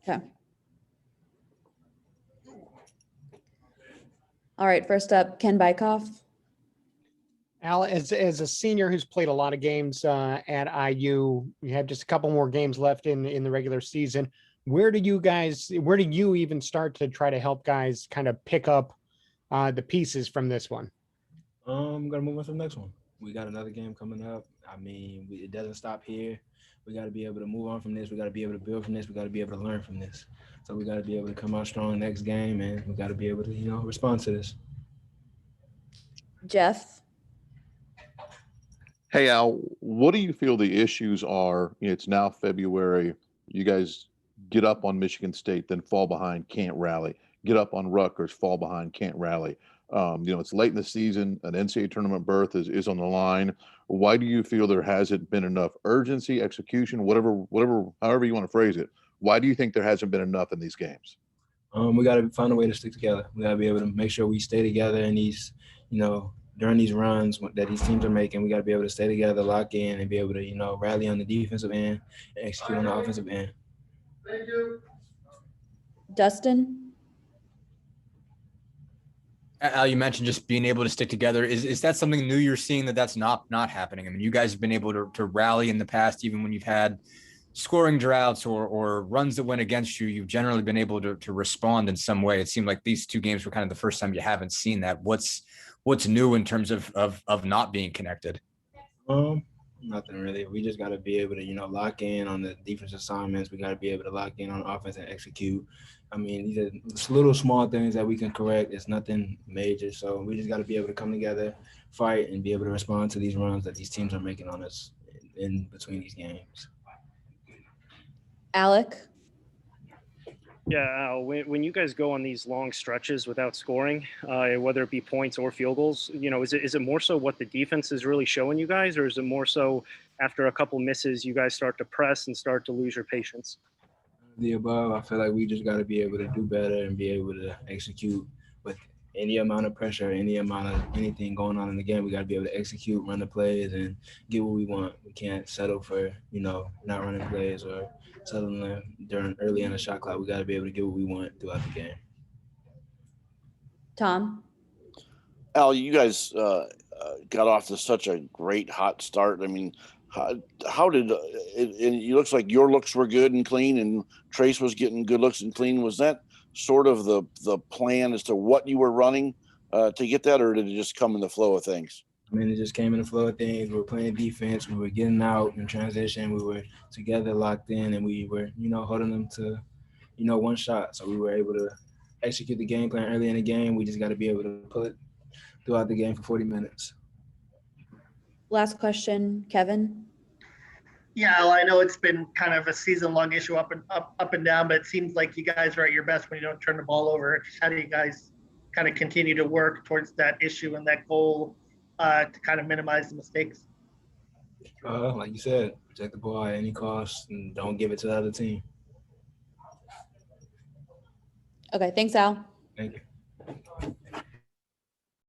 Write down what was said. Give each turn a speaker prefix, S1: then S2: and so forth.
S1: Okay. All right, first up, Ken Bykoff.
S2: Al, as a senior who's played a lot of games at IU, you have just a couple more games left in the regular season. Where do you even start to try to help guys kind of pick up the pieces from this one?
S3: I'm gonna move on to the next one. We got another game coming up. I mean, it doesn't stop here. We got to be able to move on from this. We got to be able to build from this. We got to be able to learn from this. So we got to be able to come out strong next game, and we got to be able to, respond to this.
S1: Jeff.
S4: Hey, Al, what do you feel the issues are? It's now February. You guys get up on Michigan State, then fall behind, can't rally. Get up on Rutgers, fall behind, can't rally. It's late in the season. An NCAA tournament berth is on the line. Why do you feel there hasn't been enough urgency, execution, however you want to phrase it? Why do you think there hasn't been enough in these games?
S3: We got to find a way to stick together. We got to be able to make sure we stay together in these, during these runs that these teams are making. We got to be able to stay together, lock in, and be able to, rally on the defensive end and execute on the offensive end.
S1: Thank you. Dustin.
S5: Al, you mentioned just being able to stick together. Is that something new you're seeing that's not happening? I mean, you guys have been able to rally in the past, even when you've had scoring droughts or runs that went against you. You've generally been able to respond in some way. It seemed like these two games were kind of the first time you haven't seen that. What's new in terms of not being connected?
S3: Nothing really. We just got to be able to, lock in on the defense assignments. We got to be able to lock in on offense and execute. I mean, these are little small things that we can correct. It's nothing major. So we just got to be able to come together, fight, and be able to respond to these runs that these teams are making on us in between these games.
S1: Alec.
S6: Yeah, Al, when you guys go on these long stretches without scoring, whether it be points or field goals, is it more so what the defense is really showing you guys, or is it more so after a couple misses, you guys start to press and start to lose your patience?
S3: The above, I feel like we just got to be able to do better and be able to execute with any amount of pressure, any amount of anything going on in the game. We got to be able to execute, run the plays, and get what we want. We can't settle for, not running plays or settling early in the shot clock. We got to be able to get what we want throughout the game.
S1: Tom.
S7: Al, you guys got off to such a great hot start. I mean, how did it looks like your looks were good and clean, and Trace was getting good looks and clean. Was that sort of the plan as to what you were running to get that, or did it just come in the flow of things?
S3: I mean, it just came in the flow of things. We were playing defense. We were getting out in transition. We were together, locked in, and we were, holding them to, one shot. So we were able to execute the game plan early in the game. We just got to be able to pull it throughout the game for 40 minutes.
S1: Last question, Kevin.
S8: Yeah, well, I know it's been kind of a season-long issue up and down, but it seems like you guys are at your best when you don't turn the ball over. How do you guys kind of continue to work towards that issue and that goal to kind of minimize the mistakes?
S3: Like you said, protect the ball at any cost and don't give it to the other team.
S1: Okay, thanks, Al.
S3: Thank you.